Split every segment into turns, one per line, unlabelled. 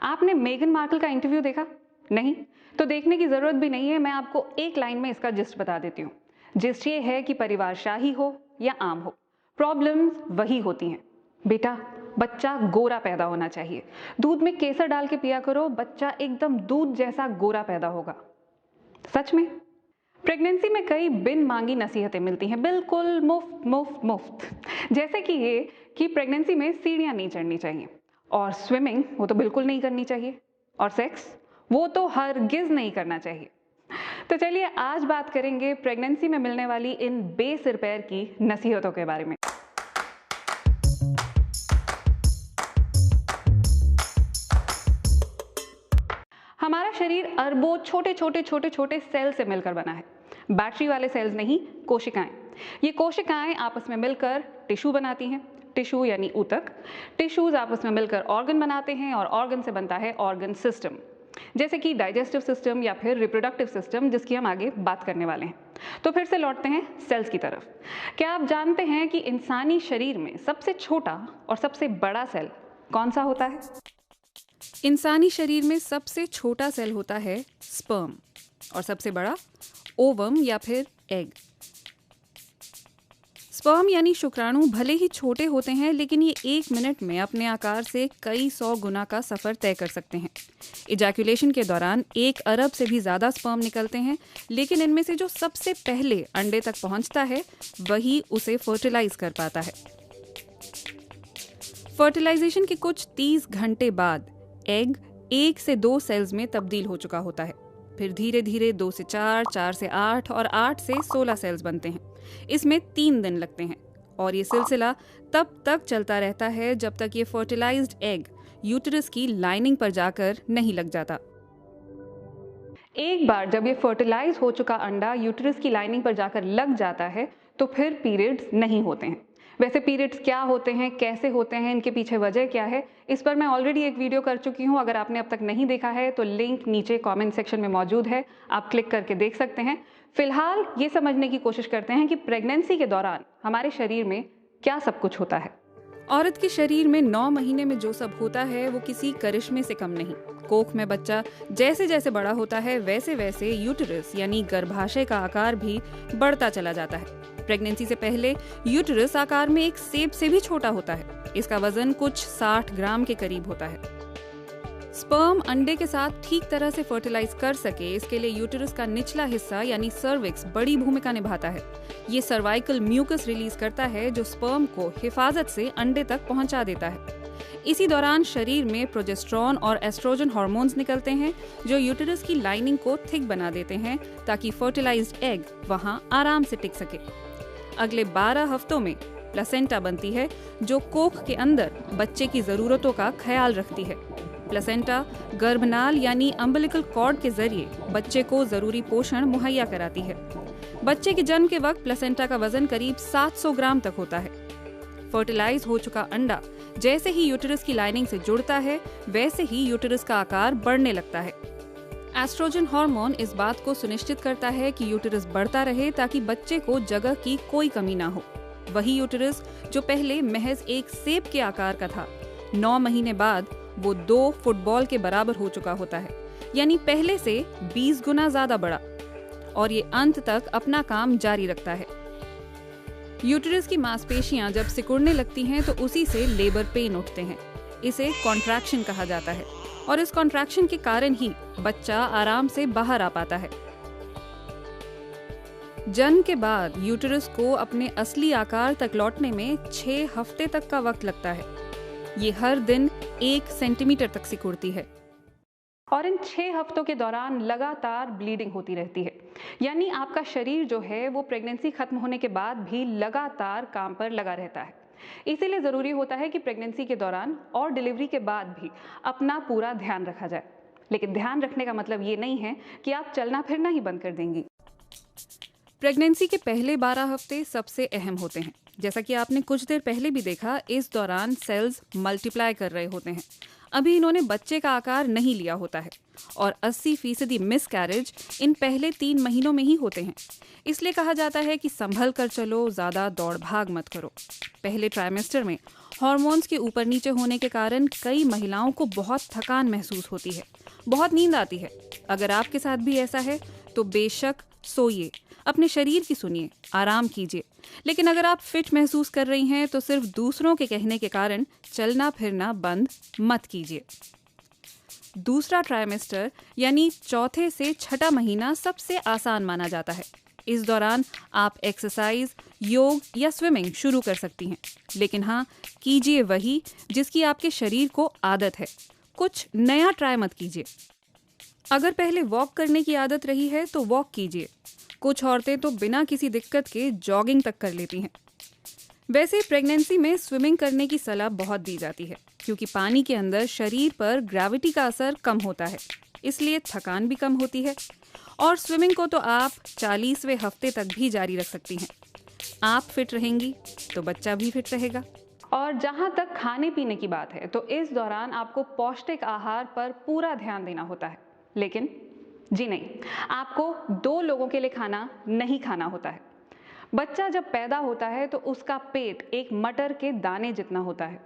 आपने Megan Markle का interview देखा? नहीं? तो देखने की जरूरत भी नहीं है, मैं आपको एक लाइन में इसका जिस्ट बता देती हूँ। जिस्ट ये है कि परिवारशाही हो या आम हो, प्रॉब्लम्स वही होती हैं। बेटा, बच्चा गोरा पैदा होना चाहिए। दूध में केसर डाल के पिया करो, बच्चा एकदम दूध जैसा गोरा पैदा होगा। सच में प्रेगनेंसी में कई बिन मांगी नसीहतें मिलती हैं, बिल्कुल मुफ्त मुफ्त मुफ्त। जैसे कि ये कि प्रेगनेंसी में सीढ़ियां नहीं चढ़नी चाहिए, और स्विमिंग वो तो बिल्कुल नहीं करनी चाहिए, और सेक्स वो तो हरगिज नहीं करना चाहिए। तो चलिए आज बात करेंगे प्रेगनेंसी में मिलने वाली इन बेसिर पैर की नसीहतों के बारे में। हमारा शरीर अरबों छोटे छोटे छोटे छोटे सेल से मिलकर बना है। बैटरी वाले सेल्स नहीं, कोशिकाएं। ये कोशिकाएं आपस में मिलकर टिश्यू बनाती हैं। टिश्यू यानी ऊतक। टिश्यूज आपस में मिलकर ऑर्गन बनाते हैं, और ऑर्गन से बनता है ऑर्गन सिस्टम, जैसे कि डाइजेस्टिव सिस्टम या फिर रिप्रोडक्टिव सिस्टम, जिसकी हम आगे बात करने वाले हैं। तो फिर से लौटते हैं सेल्स की तरफ। क्या आप जानते हैं कि इंसानी शरीर में सबसे छोटा और सबसे बड़ा सेल कौन सा होता है?
इंसानी शरीर में सबसे छोटा सेल होता है स्पर्म, और सबसे बड़ा ओवम या फिर एग। स्पर्म यानी शुक्राणु भले ही छोटे होते हैं, लेकिन ये 1 मिनट में अपने आकार से कई 100 गुना का सफर तय कर सकते हैं। इजैक्यूलेशन के दौरान 1 अरब से भी ज्यादा स्पर्म निकलते हैं, लेकिन इनमें से जो सबसे पहले अंडे तक पहुंचता है वही उसे फर्टिलाइज कर पाता है। फर्टिलाइजेशन के कुछ 30 घंटे बाद एग 1 से 2 सेल्स में तब्दील हो चुका होता है। फिर धीरे धीरे 2 से 4, 4 से 8 और 8 से 16 सेल्स बनते हैं। इसमें 3 दिन लगते हैं, और ये सिलसिला तब तक चलता रहता है जब तक ये फर्टिलाइज्ड एग यूटेरस की लाइनिंग पर जाकर नहीं लग जाता।
एक बार जब ये फर्टिलाइज हो चुका अंडा यूटेरस की लाइनिंग पर जाकर लग जाता है तो फिर पीरियड्स नहीं होते हैं। वैसे पीरियड्स क्या होते हैं, कैसे होते हैं, इनके पीछे वजह क्या है, इस पर मैं ऑलरेडी एक वीडियो कर चुकी हूं। अगर आपने अब तक नहीं देखा है तो लिंक नीचे कमेंट सेक्शन में मौजूद है, आप क्लिक करके देख सकते हैं। फिलहाल ये समझने की कोशिश करते हैं कि प्रेगनेंसी के दौरान हमारे शरीर में क्या सब कुछ होता है।
औरत के शरीर में 9 महीने में जो सब होता है वो किसी करिश्मे से कम नहीं। कोख में बच्चा जैसे जैसे बड़ा होता है वैसे वैसे यूटेरस यानी गर्भाशय का आकार भी बढ़ता चला जाता है। प्रेगनेंसी से पहले यूटेरस आकार में एक सेब से भी छोटा होता है। इसका वजन कुछ 60 ग्राम के करीब होता है। स्पर्म अंडे के साथ ठीक तरह से फर्टिलाइज कर सके, इसके लिए यूटेरस का निचला हिस्सा यानी सर्विक्स बड़ी भूमिका निभाता है। ये सर्वाइकल म्यूकस रिलीज करता है जो स्पर्म को हिफाजत से अंडे तक पहुंचा देता है। इसी दौरान शरीर में प्रोजेस्टेरॉन और एस्ट्रोजन हार्मोन्स निकलते हैं जो यूटेरस की लाइनिंग को थिक बना देते हैं ताकि फर्टिलाइज्ड एग वहां आराम से टिक सके। अगले 12 हफ्तों में प्लेसेंटा बनती है जो कोख के अंदर बच्चे की जरूरतों का ख्याल रखती है। प्लेसेंटा गर्भनाल यानी अम्बिलिकल कॉर्ड के जरिए बच्चे को जरूरी पोषण मुहैया कराती है। बच्चे के जन्म के वक्त प्लेसेंटा का वजन करीब 700 ग्राम तक होता है। फर्टिलाइज हो चुका अंडा जैसे ही यूटेरस की लाइनिंग से जुड़ता है वैसे ही यूटेरस का आकार बढ़ने लगता है। एस्ट्रोजन हार्मोन इस बात को सुनिश्चित करता है कि यूटेरस बढ़ता रहे ताकि बच्चे को जगह की कोई कमी ना हो। वही यूटेरस जो पहले महज एक सेब के आकार का था, 9 महीने बाद वो 2 फुटबॉल के बराबर हो चुका होता है, यानी पहले से 20 गुना ज्यादा बड़ा, और ये अंत तक अपना काम जारी रखता है। यूटेरस की मांसपेशियां जब सिकुड़ने लगती हैं तो उसी से लेबर पेन उठते हैं। इसे कॉन्ट्रैक्शन कहा जाता है, और इस कॉन्ट्रैक्शन के कारण ही बच्चा आराम से बाहर आ पाता है। जन्म के बाद यूटेरस को अपने असली आकार तक लौटने में 6 हफ्ते तक का वक्त लगता है। ये हर दिन 1 सेंटीमीटर तक सिकुड़ती है,
और इन 6 हफ्तों के दौरान लगातार ब्लीडिंग होती रहती है। यानी आपका शरीर जो है वो प्रेगनेंसी खत्म होने के बाद भी लगातार काम पर लगा रहता है। इसीलिए ज़रूरी होता है कि प्रेगनेंसी के दौरान और डिलीवरी के बाद भी अपना पूरा ध्यान रखा जाए। लेकिन ध्यान रखने का मतलब ये नहीं है कि आप चलना फिरना ही बंद कर देंगी।
प्रेगनेंसी के पहले 12 हफ्ते सबसे अहम होते हैं। जैसा कि आपने कुछ देर पहले भी देखा, इस दौरान सेल्स मल्टीप्लाई कर रहे होते हैं। अभी इन्होंने बच्चे का आकार नहीं लिया होता है, और 80% मिसकैरेज इन पहले 3 महीनों में ही होते हैं। इसलिए कहा जाता है कि संभल कर चलो, ज़्यादा दौड़ भाग मत करो। पहले ट्राइमेस्टर में हार्मोन्स के ऊपर नीचे होने के कारण कई महिलाओं को बहुत थकान महसूस होती है, बहुत नींद आती है। अगर आपके साथ भी ऐसा है तो बेशक सोइए, अपने शरीर की सुनिए, आराम कीजिए। लेकिन अगर आप फिट महसूस कर रही हैं तो सिर्फ दूसरों के कहने के कारण चलना फिरना बंद मत कीजिए। दूसरा ट्राइमेस्टर यानी चौथे से छठा महीना सबसे आसान माना जाता है। इस दौरान आप एक्सरसाइज, योग या स्विमिंग शुरू कर सकती हैं। लेकिन हाँ, कीजिए वही जिसकी आपके शरीर को आदत है। कुछ नया ट्राई मत कीजिए। अगर पहले वॉक करने की आदत रही है तो वॉक कीजिए। कुछ औरतें तो बिना किसी दिक्कत के जॉगिंग तक कर लेती हैं। वैसे प्रेगनेंसी में स्विमिंग करने की सलाह बहुत दी जाती है, क्योंकि पानी के अंदर शरीर पर ग्रेविटी का असर कम होता है, इसलिए थकान भी कम होती है। और स्विमिंग को तो आप 40वें हफ्ते तक भी जारी रख सकती हैं। आप फिट रहेंगी तो बच्चा भी फिट रहेगा।
और जहाँ तक खाने पीने की बात है तो इस दौरान आपको पौष्टिक आहार पर पूरा ध्यान देना होता है। लेकिन जी नहीं, आपको 2 लोगों के लिए खाना नहीं खाना होता है। बच्चा जब पैदा होता है तो उसका पेट एक मटर के दाने जितना होता है।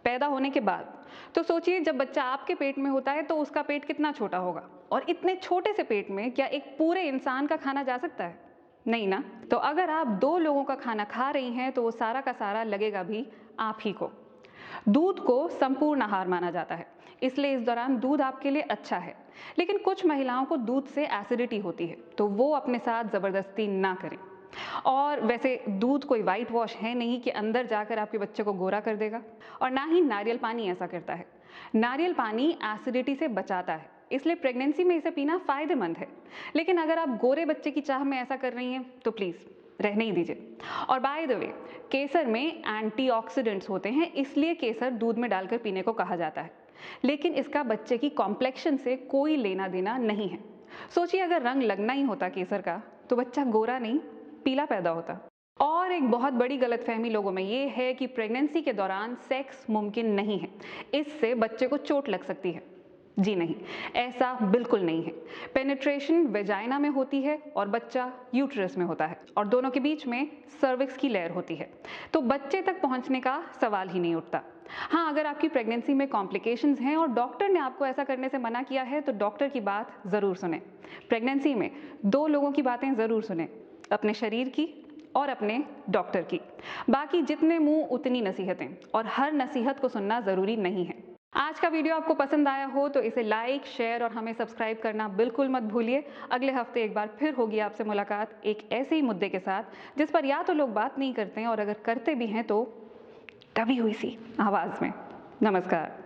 पैदा होने के बाद तो सोचिए, जब बच्चा आपके पेट में होता है तो उसका पेट कितना छोटा होगा, और इतने छोटे से पेट में क्या एक पूरे इंसान का खाना जा सकता है? नहीं ना। तो अगर आप 2 लोगों का खाना खा रही हैं तो वो सारा का सारा लगेगा भी आप ही को। दूध को संपूर्ण आहार माना जाता है, इसलिए इस दौरान दूध आपके लिए अच्छा है। लेकिन कुछ महिलाओं को दूध से एसिडिटी होती है, तो वो अपने साथ ज़बरदस्ती ना करें। और वैसे दूध कोई वाइट वॉश है नहीं कि अंदर जाकर आपके बच्चे को गोरा कर देगा, और ना ही नारियल पानी ऐसा करता है। नारियल पानी एसिडिटी से बचाता है, इसलिए प्रेगनेंसी में इसे पीना फ़ायदेमंद है। लेकिन अगर आप गोरे बच्चे की चाह में ऐसा कर रही हैं तो प्लीज़ रहने ही दीजिए। और बाय द वे, केसर में एंटीऑक्सीडेंट्स होते हैं, इसलिए केसर दूध में डालकर पीने को कहा जाता है। लेकिन इसका बच्चे की कॉम्प्लेक्शन से कोई लेना देना नहीं है। सोचिए, अगर रंग लगना ही होता केसर का तो बच्चा गोरा नहीं पीला पैदा होता। और एक बहुत बड़ी गलतफहमी लोगों में ये है कि प्रेगनेंसी के दौरान सेक्स मुमकिन नहीं है, इससे बच्चे को चोट लग सकती है। जी नहीं, ऐसा बिल्कुल नहीं है। पेनिट्रेशन वेजाइना में होती है और बच्चा यूट्रस में होता है, और दोनों के बीच में सर्विक्स की लेयर होती है, तो बच्चे तक पहुंचने का सवाल ही नहीं उठता। हाँ, अगर आपकी प्रेगनेंसी में कॉम्प्लिकेशंस हैं और डॉक्टर ने आपको ऐसा करने से मना किया है तो डॉक्टर की बात ज़रूर सुने। प्रेगनेंसी में 2 लोगों की बातें ज़रूर सुने, अपने शरीर की और अपने डॉक्टर की। बाकी जितने मुंह उतनी नसीहतें, और हर नसीहत को सुनना ज़रूरी नहीं है। आज का वीडियो आपको पसंद आया हो तो इसे लाइक, शेयर और हमें सब्सक्राइब करना बिल्कुल मत भूलिए। अगले हफ्ते एक बार फिर होगी आपसे मुलाकात एक ऐसे ही मुद्दे के साथ जिस पर या तो लोग बात नहीं करते हैं, और अगर करते भी हैं तो दबी हुई सी आवाज़ में। नमस्कार।